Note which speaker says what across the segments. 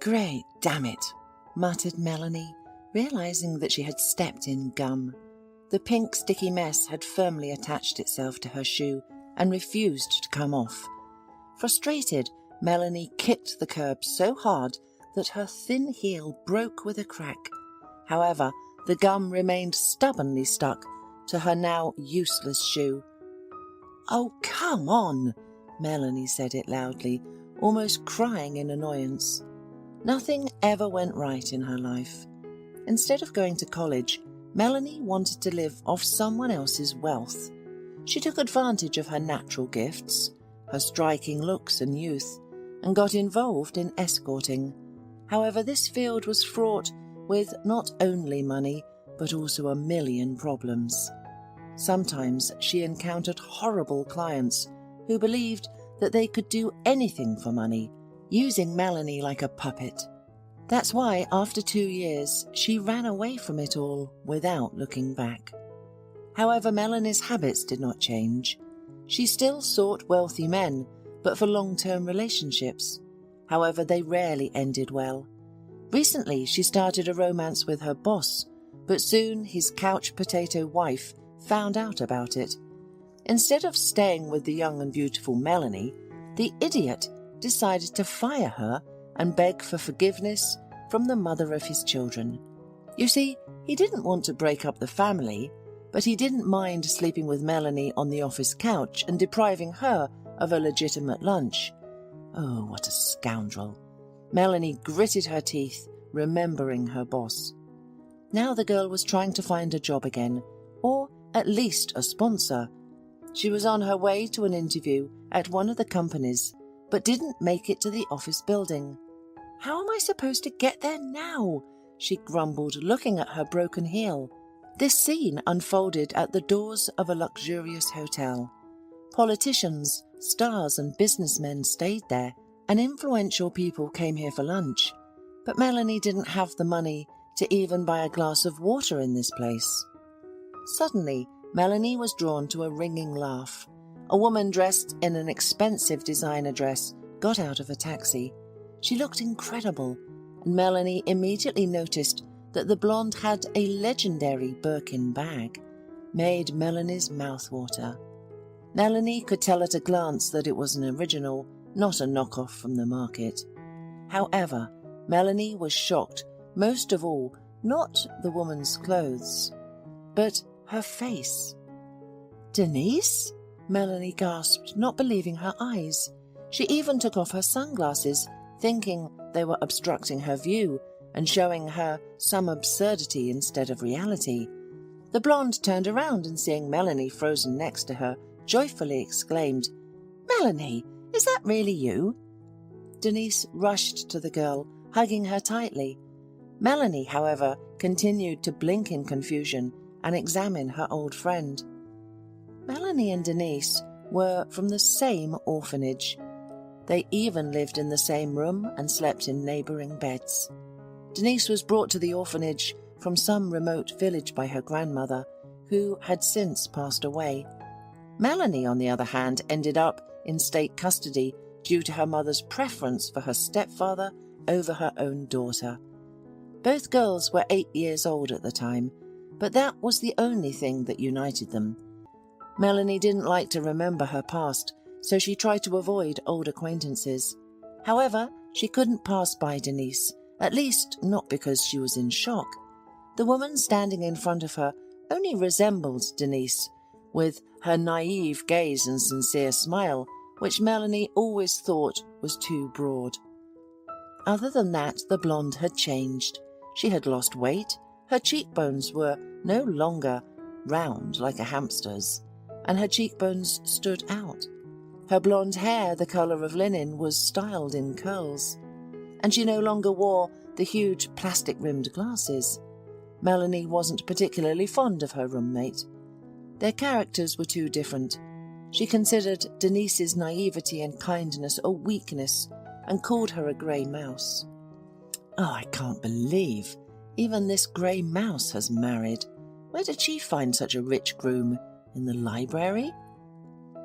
Speaker 1: "Great damn it," muttered Melanie, realizing that she had stepped in gum. The pink sticky mess had firmly attached itself to her shoe and refused to come off. Frustrated, Melanie kicked the curb so hard that her thin heel broke with a crack. However, the gum remained stubbornly stuck to her now useless shoe. "Oh, come on," Melanie said it loudly, almost crying in annoyance. Nothing ever went right in her life. Instead of going to college, Melanie wanted to live off someone else's wealth. She took advantage of her natural gifts, her striking looks and youth, and got involved in escorting. However, this field was fraught with not only money, but also a million problems. Sometimes she encountered horrible clients who believed that they could do anything for money, using Melanie like a puppet. That's why, after 2 years, she ran away from it all without looking back. However, Melanie's habits did not change. She still sought wealthy men, but for long-term relationships. However, they rarely ended well. Recently, she started a romance with her boss, but soon his couch potato wife found out about it. Instead of staying with the young and beautiful Melanie, the idiot decided to fire her and beg for forgiveness from the mother of his children. You see, he didn't want to break up the family, but he didn't mind sleeping with Melanie on the office couch and depriving her of a legitimate lunch. Oh, what a scoundrel. Melanie gritted her teeth, remembering her boss. Now the girl was trying to find a job again, or at least a sponsor. She was on her way to an interview at one of the companies, but didn't make it to the office building. "How am I supposed to get there now?" she grumbled, looking at her broken heel. This scene unfolded at the doors of a luxurious hotel. Politicians, stars and businessmen stayed there, and influential people came here for lunch. But Melanie didn't have the money to even buy a glass of water in this place. Suddenly, Melanie was drawn to a ringing laugh. A woman dressed in an expensive designer dress got out of a taxi. She looked incredible, and Melanie immediately noticed that the blonde had a legendary Birkin bag. Made Melanie's mouth water. Melanie could tell at a glance that it was an original, not a knockoff from the market. However, Melanie was shocked, most of all, not the woman's clothes, but her face. "Denise?" Melanie gasped, not believing her eyes. She even took off her sunglasses, thinking they were obstructing her view and showing her some absurdity instead of reality. The blonde turned around and, seeing Melanie frozen next to her, joyfully exclaimed, "Melanie, is that really you?" Denise rushed to the girl, hugging her tightly. Melanie, however, continued to blink in confusion and examine her old friend. Melanie and Denise were from the same orphanage. They even lived in the same room and slept in neighbouring beds. Denise was brought to the orphanage from some remote village by her grandmother, who had since passed away. Melanie, on the other hand, ended up in state custody due to her mother's preference for her stepfather over her own daughter. Both girls were 8 years old at the time, but that was the only thing that united them. Melanie didn't like to remember her past, so she tried to avoid old acquaintances. However, she couldn't pass by Denise, at least not because she was in shock. The woman standing in front of her only resembled Denise, with her naive gaze and sincere smile, which Melanie always thought was too broad. Other than that, the blonde had changed. She had lost weight, her cheekbones were no longer round like a hamster's, and her cheekbones stood out. Her blonde hair, the colour of linen, was styled in curls, and she no longer wore the huge plastic-rimmed glasses. Melanie wasn't particularly fond of her roommate. Their characters were too different. She considered Denise's naivety and kindness a weakness and called her a grey mouse. "Oh, I can't believe even this grey mouse has married. Where did she find such a rich groom? In the library?"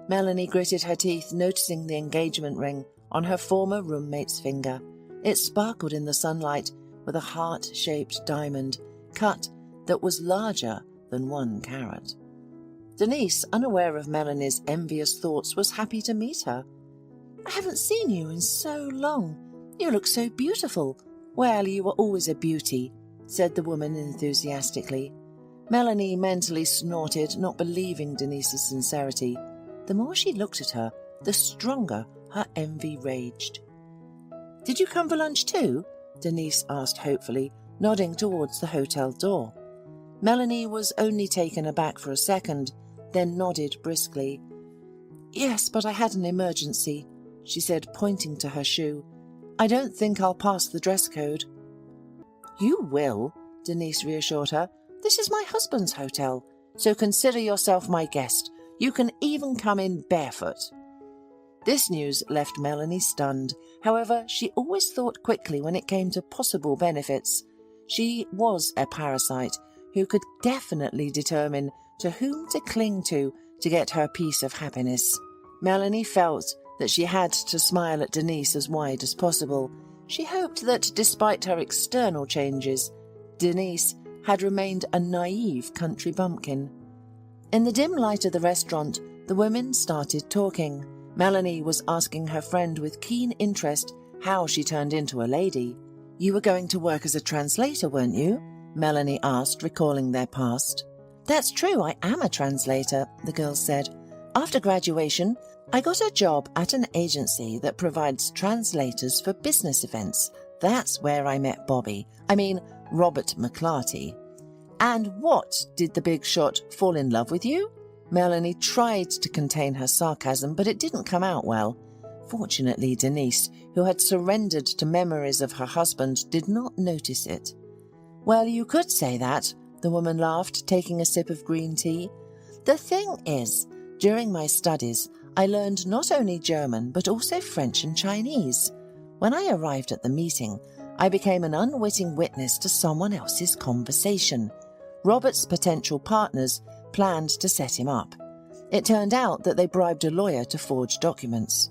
Speaker 1: Melanie gritted her teeth, noticing the engagement ring on her former roommate's finger. It sparkled in the sunlight with a heart-shaped diamond cut that was larger than 1 carat. Denise, unaware of Melanie's envious thoughts, was happy to meet her. "I haven't seen you in so long. You look so beautiful." "Well, you were always a beauty," said the woman enthusiastically. Melanie mentally snorted, not believing Denise's sincerity. The more she looked at her, the stronger her envy raged. "Did you come for lunch too?" Denise asked hopefully, nodding towards the hotel door. Melanie was only taken aback for a second, then nodded briskly. "Yes, but I had an emergency," she said, pointing to her shoe. "I don't think I'll pass the dress code." "You will," Denise reassured her. "This is my husband's hotel, so consider yourself my guest. You can even come in barefoot." This news left Melanie stunned. However, she always thought quickly when it came to possible benefits. She was a parasite who could definitely determine to whom to cling to get her piece of happiness. Melanie felt that she had to smile at Denise as wide as possible. She hoped that despite her external changes, Denise had remained a naive country bumpkin. In the dim light of the restaurant, the women started talking. Melanie was asking her friend with keen interest how she turned into a lady. "You were going to work as a translator, weren't you?" Melanie asked, recalling their past. "That's true, I am a translator," the girl said. "After graduation, I got a job at an agency that provides translators for business events. That's where I met Robert McClarty." "And what, did the big shot fall in love with you?" Melanie tried to contain her sarcasm, but it didn't come out well. Fortunately, Denise, who had surrendered to memories of her husband, did not notice it. "Well, you could say that," the woman laughed, taking a sip of green tea. "The thing is, during my studies, I learned not only German, but also French and Chinese. When I arrived at the meeting, I became an unwitting witness to someone else's conversation. Robert's potential partners planned to set him up. It turned out that they bribed a lawyer to forge documents.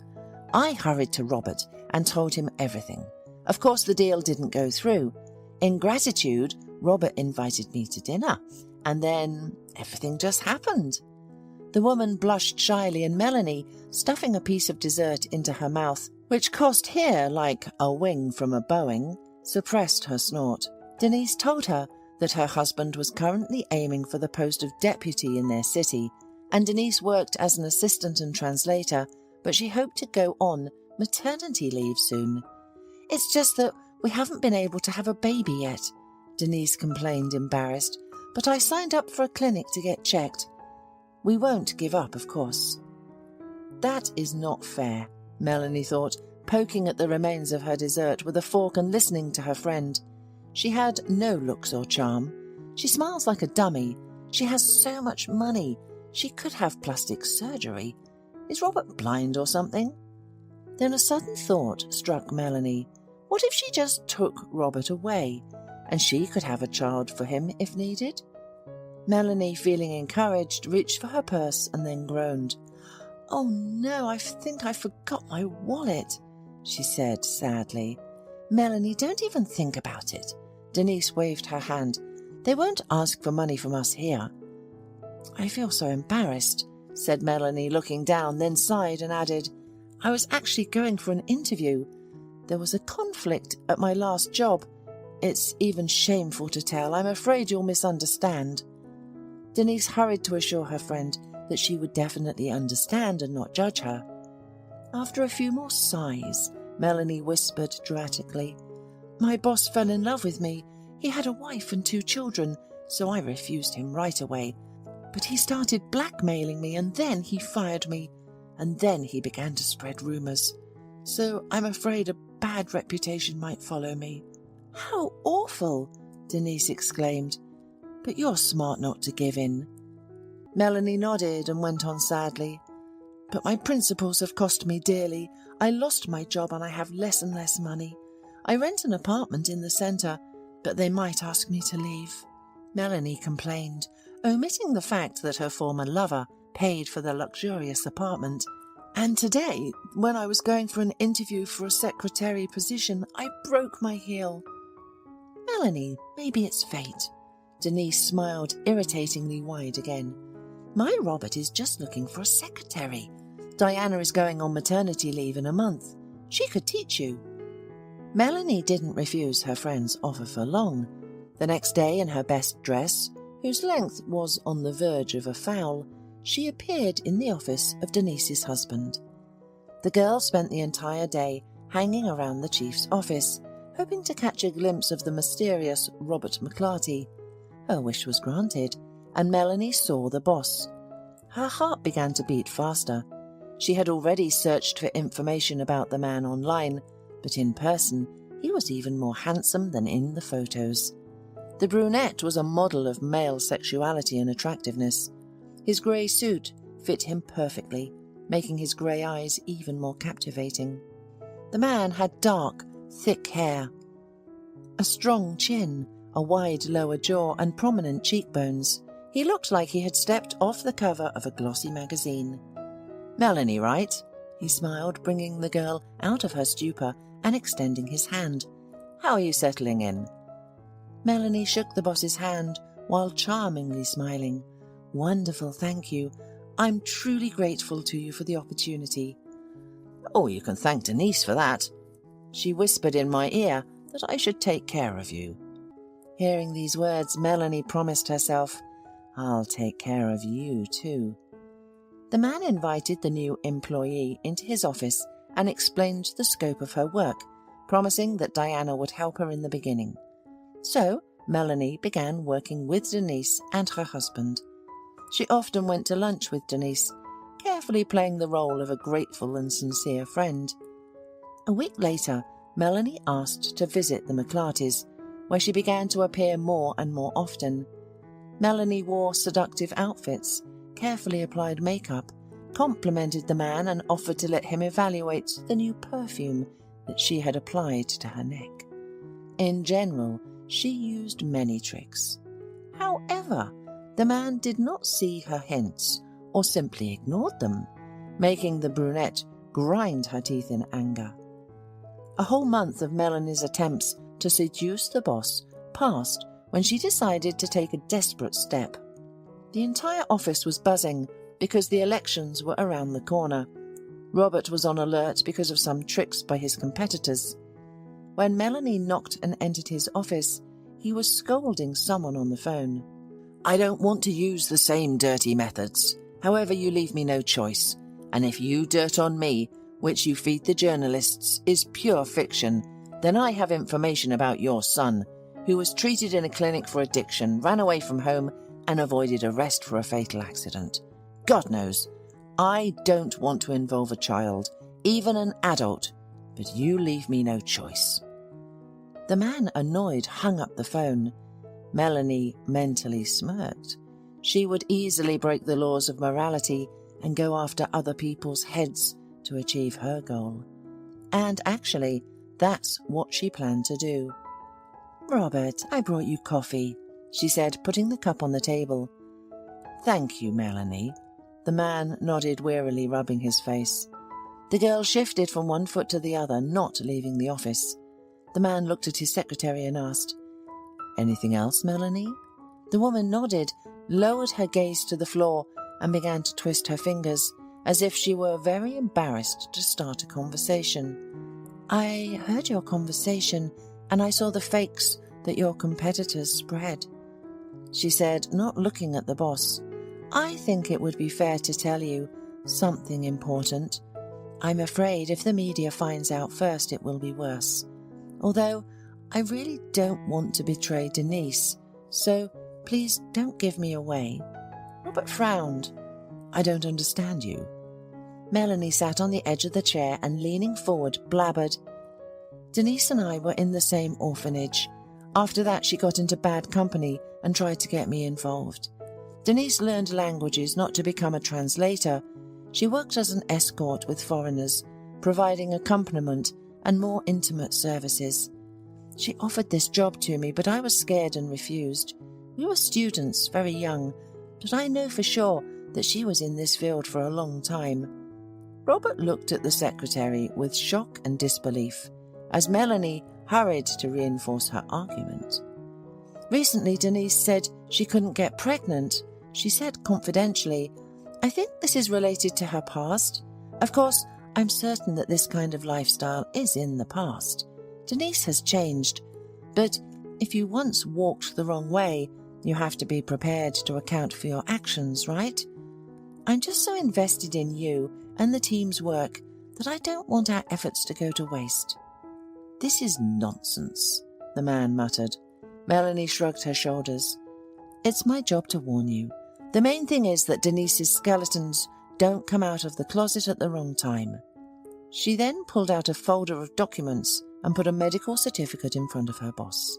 Speaker 1: I hurried to Robert and told him everything. Of course, the deal didn't go through. In gratitude, Robert invited me to dinner, and then everything just happened." The woman blushed shyly, and Melanie, stuffing a piece of dessert into her mouth, which cost here like a wing from a Boeing, suppressed her snort. Denise told her that her husband was currently aiming for the post of deputy in their city, and Denise worked as an assistant and translator, but she hoped to go on maternity leave soon. "It's just that we haven't been able to have a baby yet," Denise complained, embarrassed, "but I signed up for a clinic to get checked. We won't give up, of course." That is not fair, Melanie thought, poking at the remains of her dessert with a fork and listening to her friend. She had no looks or charm. "She smiles like a dummy. She has so much money. She could have plastic surgery. Is Robert blind or something?" Then a sudden thought struck Melanie. What if she just took Robert away, and she could have a child for him if needed? Melanie, feeling encouraged, reached for her purse and then groaned. "Oh no, I think I forgot my wallet," she said sadly. "Melanie, don't even think about it." Denise waved her hand. "They won't ask for money from us here." "I feel so embarrassed," said Melanie, looking down, then sighed and added, "I was actually going for an interview. There was a conflict at my last job. It's even shameful to tell. I'm afraid you'll misunderstand." Denise hurried to assure her friend that she would definitely understand and not judge her. After a few more sighs, Melanie whispered dramatically, "My boss fell in love with me. He had a wife and 2 children, so I refused him right away. But he started blackmailing me, and then he fired me, and then he began to spread rumors. So I'm afraid a bad reputation might follow me." "How awful!" Denise exclaimed. "But you're smart not to give in." Melanie nodded and went on sadly. "But my principles have cost me dearly. I lost my job and I have less and less money. I rent an apartment in the centre, but they might ask me to leave." Melanie complained, omitting the fact that her former lover paid for the luxurious apartment. And today, when I was going for an interview for a secretary position, I broke my heel. Melanie, maybe it's fate. Denise smiled irritatingly wide again. My Robert is just looking for a secretary. Diana is going on maternity leave in a month. She could teach you. Melanie didn't refuse her friend's offer for long. The next day, in her best dress, whose length was on the verge of a foul, she appeared in the office of Denise's husband. The girl spent the entire day hanging around the chief's office, hoping to catch a glimpse of the mysterious Robert McClarty. Her wish was granted, and Melanie saw the boss. Her heart began to beat faster. She had already searched for information about the man online, but in person he was even more handsome than in the photos. The brunette was a model of male sexuality and attractiveness. His grey suit fit him perfectly, making his grey eyes even more captivating. The man had dark, thick hair, a strong chin, a wide lower jaw, and prominent cheekbones. He looked like he had stepped off the cover of a glossy magazine. "Melanie, right?" He smiled, bringing the girl out of her stupor and extending his hand. "How are you settling in?" Melanie shook the boss's hand while charmingly smiling. "Wonderful, thank you. I'm truly grateful to you for the opportunity." "Oh, you can thank Denise for that. She whispered in my ear that I should take care of you." Hearing these words, Melanie promised herself, "I'll take care of you too." The man invited the new employee into his office and explained the scope of her work, promising that Diana would help her in the beginning. So, Melanie began working with Denise and her husband. She often went to lunch with Denise, carefully playing the role of a grateful and sincere friend. A week later, Melanie asked to visit the McClartys, where she began to appear more and more often. Melanie wore seductive outfits, carefully applied makeup, complimented the man, and offered to let him evaluate the new perfume that she had applied to her neck. In general, she used many tricks. However, the man did not see her hints or simply ignored them, making the brunette grind her teeth in anger. A whole month of Melanie's attempts to seduce the boss passed when she decided to take a desperate step. The entire office was buzzing because the elections were around the corner. Robert was on alert because of some tricks by his competitors. When Melanie knocked and entered his office, he was scolding someone on the phone. "I don't want to use the same dirty methods. However, you leave me no choice. And if you dirt on me, which you feed the journalists, is pure fiction, then I have information about your son, who was treated in a clinic for addiction, ran away from home, and avoided arrest for a fatal accident. God knows, I don't want to involve a child, even an adult, but you leave me no choice." The man, annoyed, hung up the phone. Melanie mentally smirked. She would easily break the laws of morality and go after other people's heads to achieve her goal. And actually, that's what she planned to do. "Robert, I brought you coffee," she said, putting the cup on the table. "Thank you, Melanie." The man nodded wearily, rubbing his face. The girl shifted from one foot to the other, not leaving the office. The man looked at his secretary and asked, "Anything else, Melanie?" The woman nodded, lowered her gaze to the floor, and began to twist her fingers, as if she were very embarrassed to start a conversation. "I heard your conversation, and I saw the fakes that your competitors spread," she said, not looking at the boss. "I think it would be fair to tell you something important. I'm afraid if the media finds out first, it will be worse. Although I really don't want to betray Denise, so please don't give me away." Robert frowned. "I don't understand you." Melanie sat on the edge of the chair and, leaning forward, blabbered, "Denise and I were in the same orphanage. After that, she got into bad company and tried to get me involved. Denise learned languages not to become a translator. She worked as an escort with foreigners, providing accompaniment and more intimate services. She offered this job to me, but I was scared and refused. We were students, very young, but I know for sure that she was in this field for a long time." Robert looked at the secretary with shock and disbelief as Melanie hurried to reinforce her argument. Recently, Denise said she couldn't get pregnant. She said confidentially, "I think this is related to her past. Of course, I'm certain that this kind of lifestyle is in the past. Denise has changed, but if you once walked the wrong way, you have to be prepared to account for your actions, right? I'm just so invested in you and the team's work that I don't want our efforts to go to waste." "This is nonsense," the man muttered. Melanie shrugged her shoulders. "It's my job to warn you. The main thing is that Denise's skeletons don't come out of the closet at the wrong time." She then pulled out a folder of documents and put a medical certificate in front of her boss.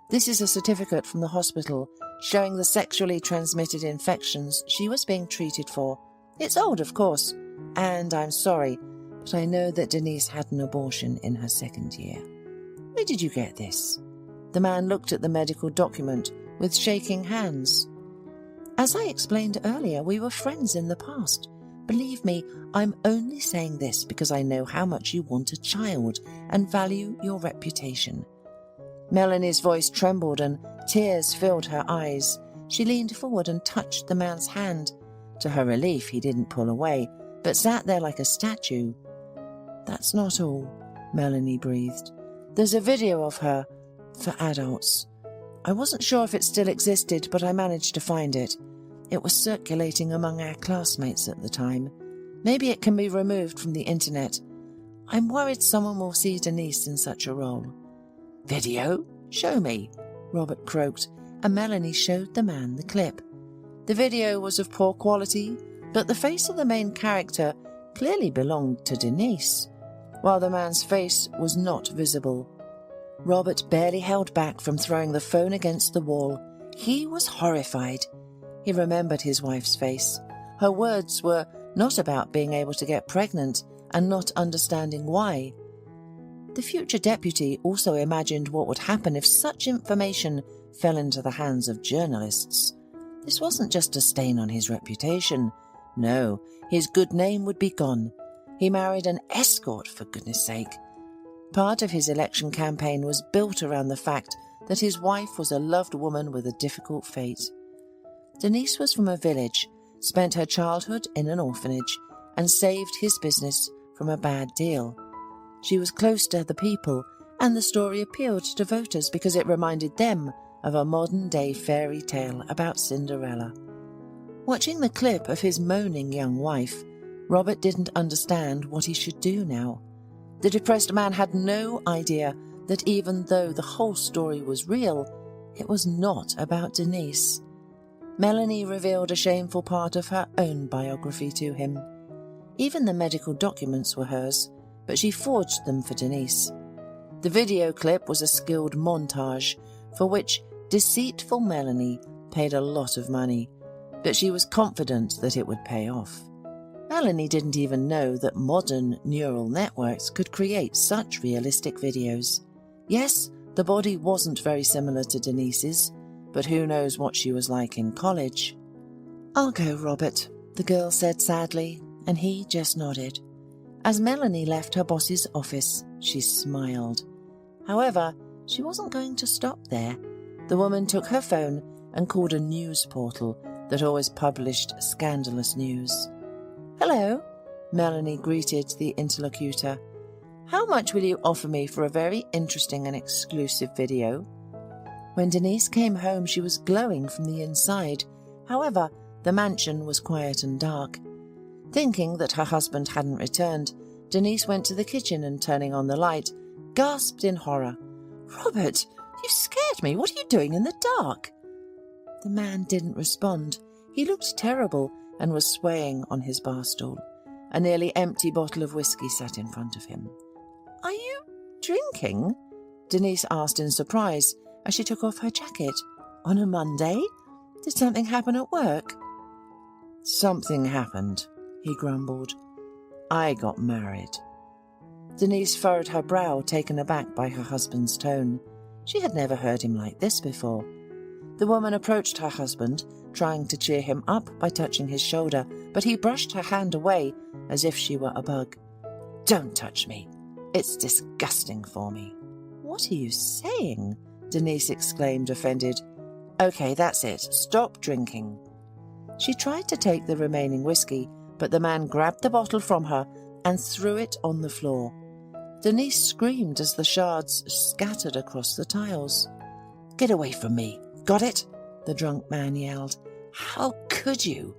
Speaker 1: "This is a certificate from the hospital showing the sexually transmitted infections she was being treated for. It's old, of course, and I'm sorry, but I know that Denise had an abortion in her second year. Where did you get this?" The man looked at the medical document with shaking hands. "As I explained earlier, we were friends in the past. Believe me, I'm only saying this because I know how much you want a child and value your reputation." Melanie's voice trembled and tears filled her eyes. She leaned forward and touched the man's hand. To her relief, he didn't pull away, but sat there like a statue. "That's not all," Melanie breathed. "There's a video of her, for adults. I wasn't sure if it still existed, but I managed to find it. It was circulating among our classmates at the time. Maybe it can be removed from the internet. I'm worried someone will see Denise in such a role." "Video? Show me," Robert croaked, and Melanie showed the man the clip. The video was of poor quality, but the face of the main character clearly belonged to Denise, while the man's face was not visible. Robert barely held back from throwing the phone against the wall. He was horrified. He remembered his wife's face. Her words were not about being able to get pregnant and not understanding why. The future deputy also imagined what would happen if such information fell into the hands of journalists. This wasn't just a stain on his reputation. No, his good name would be gone. He married an escort, for goodness sake. Part of his election campaign was built around the fact that his wife was a loved woman with a difficult fate. Denise was from a village, spent her childhood in an orphanage, and saved his business from a bad deal. She was close to the people, and the story appealed to voters because it reminded them of a modern-day fairy tale about Cinderella. Watching the clip of his moaning young wife, Robert didn't understand what he should do now. The depressed man had no idea that even though the whole story was real, it was not about Denise. Melanie revealed a shameful part of her own biography to him. Even the medical documents were hers, but she forged them for Denise. The video clip was a skilled montage for which deceitful Melanie paid a lot of money, but she was confident that it would pay off. Melanie didn't even know that modern neural networks could create such realistic videos. Yes, the body wasn't very similar to Denise's, but who knows what she was like in college. "I'll go, Robert," the girl said sadly, and he just nodded. As Melanie left her boss's office, she smiled. However, she wasn't going to stop there. The woman took her phone and called a news portal that always published scandalous news. "Hello," Melanie greeted the interlocutor. "How much will you offer me for a very interesting and exclusive video?" When Denise came home, she was glowing from the inside. However, the mansion was quiet and dark. Thinking that her husband hadn't returned, Denise went to the kitchen and, turning on the light, gasped in horror. "Robert, you scared me. What are you doing in the dark?" The man didn't respond. He looked terrible and was swaying on his bar stool. A nearly empty bottle of whiskey sat in front of him. "Are you drinking?" Denise asked in surprise as she took off her jacket. "On a Monday? Did something happen at work?" "Something happened," he grumbled. "I got married." Denise furrowed her brow, taken aback by her husband's tone. She had never heard him like this before. The woman approached her husband, trying to cheer him up by touching his shoulder, but he brushed her hand away as if she were a bug. "Don't touch me. It's disgusting for me." "What are you saying?" Denise exclaimed, offended. "Okay, that's it. Stop drinking." She tried to take the remaining whiskey, but the man grabbed the bottle from her and threw it on the floor. Denise screamed as the shards scattered across the tiles. "Get away from me. Got it?" the drunk man yelled. "How could you?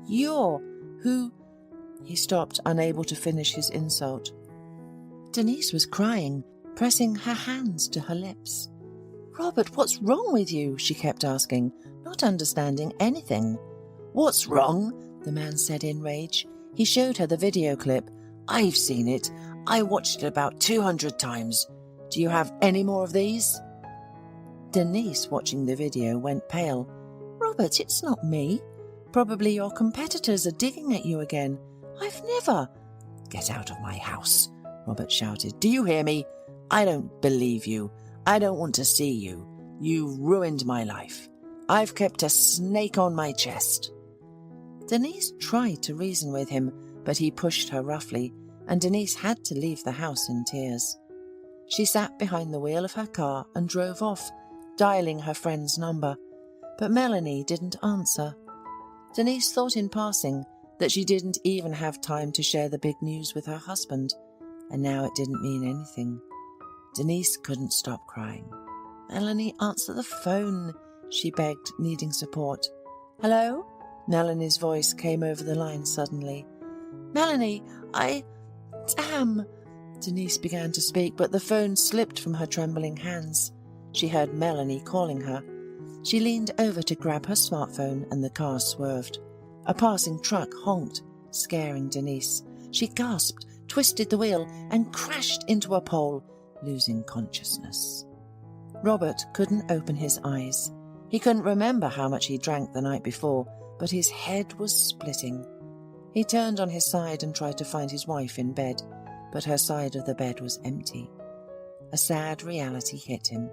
Speaker 1: You're who—" He stopped, unable to finish his insult. Denise was crying, pressing her hands to her lips. "Robert, what's wrong with you?" she kept asking, not understanding anything. "What's wrong?" the man said in rage. He showed her the video clip. "I've seen it. I watched it about 200 times. Do you have any more of these?" Denise, watching the video, went pale. "Robert, it's not me. Probably your competitors are digging at you again. I've never—" "Get out of my house," Robert shouted. "Do you hear me? I don't believe you. I don't want to see you. You've ruined my life. I've kept a snake on my chest." Denise tried to reason with him, but he pushed her roughly, and Denise had to leave the house in tears. She sat behind the wheel of her car and drove off, dialing her friend's number, but Melanie didn't answer. Denise thought in passing that she didn't even have time to share the big news with her husband, and now it didn't mean anything. Denise couldn't stop crying. "Melanie, answer the phone," she begged, needing support. "Hello?" Melanie's voice came over the line suddenly. "Melanie, Damn!" Denise began to speak, but the phone slipped from her trembling hands. She heard Melanie calling her. She leaned over to grab her smartphone and the car swerved. A passing truck honked, scaring Denise. She gasped, twisted the wheel, and crashed into a pole, losing consciousness. Robert couldn't open his eyes. He couldn't remember how much he drank the night before, but his head was splitting. He turned on his side and tried to find his wife in bed, but her side of the bed was empty. A sad reality hit him.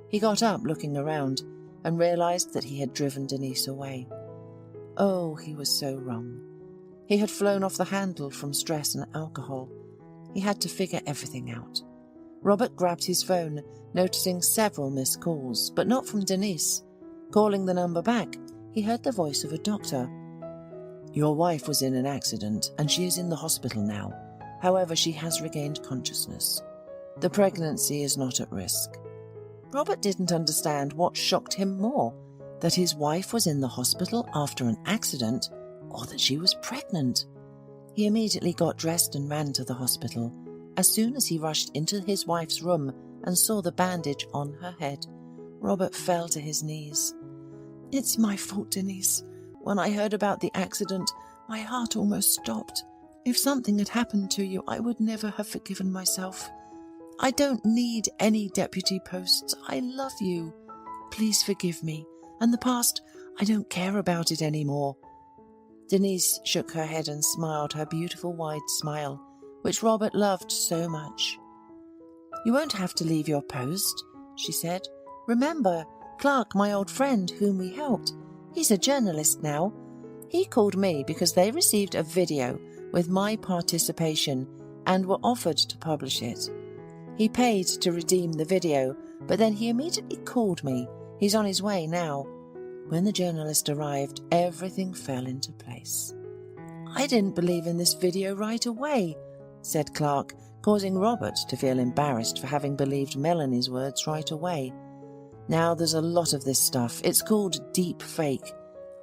Speaker 1: He got up, looking around, and realized that he had driven Denise away. Oh, he was so wrong. He had flown off the handle from stress and alcohol. He had to figure everything out. Robert grabbed his phone, noticing several missed calls, but not from Denise. Calling the number back, he heard the voice of a doctor. "Your wife was in an accident, and she is in the hospital now. However, she has regained consciousness. The pregnancy is not at risk." Robert didn't understand what shocked him more, that his wife was in the hospital after an accident, or that she was pregnant. He immediately got dressed and ran to the hospital. As soon as he rushed into his wife's room and saw the bandage on her head, Robert fell to his knees. "It's my fault, Denise. When I heard about the accident, my heart almost stopped. If something had happened to you, I would never have forgiven myself. I don't need any deputy posts. I love you. Please forgive me. And the past, I don't care about it anymore." Denise shook her head and smiled her beautiful wide smile, which Robert loved so much. "You won't have to leave your post," she said. "Remember, Clark, my old friend whom we helped, he's a journalist now. He called me because they received a video with my participation and were offered to publish it. He paid to redeem the video, but then he immediately called me. He's on his way now." When the journalist arrived, everything fell into place. "I didn't believe in this video right away," said Clark, causing Robert to feel embarrassed for having believed Melanie's words right away. "Now there's a lot of this stuff. It's called deep fake.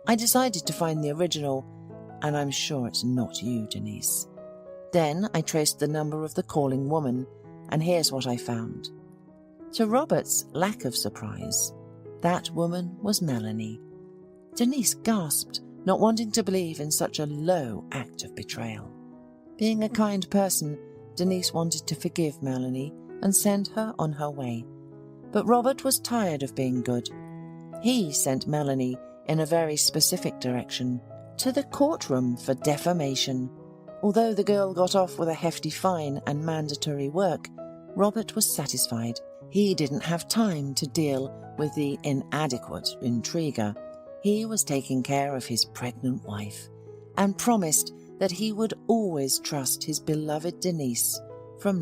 Speaker 1: I decided to find the original, and I'm sure it's not you, Denise. Then I traced the number of the calling woman, and here's what I found." To Robert's lack of surprise, that woman was Melanie. Denise gasped, not wanting to believe in such a low act of betrayal. Being a kind person, Denise wanted to forgive Melanie and send her on her way. But Robert was tired of being good. He sent Melanie in a very specific direction, to the courtroom for defamation. Although the girl got off with a hefty fine and mandatory work, Robert was satisfied. He didn't have time to deal with the inadequate intriguer, he was taking care of his pregnant wife and promised that he would always trust his beloved Denise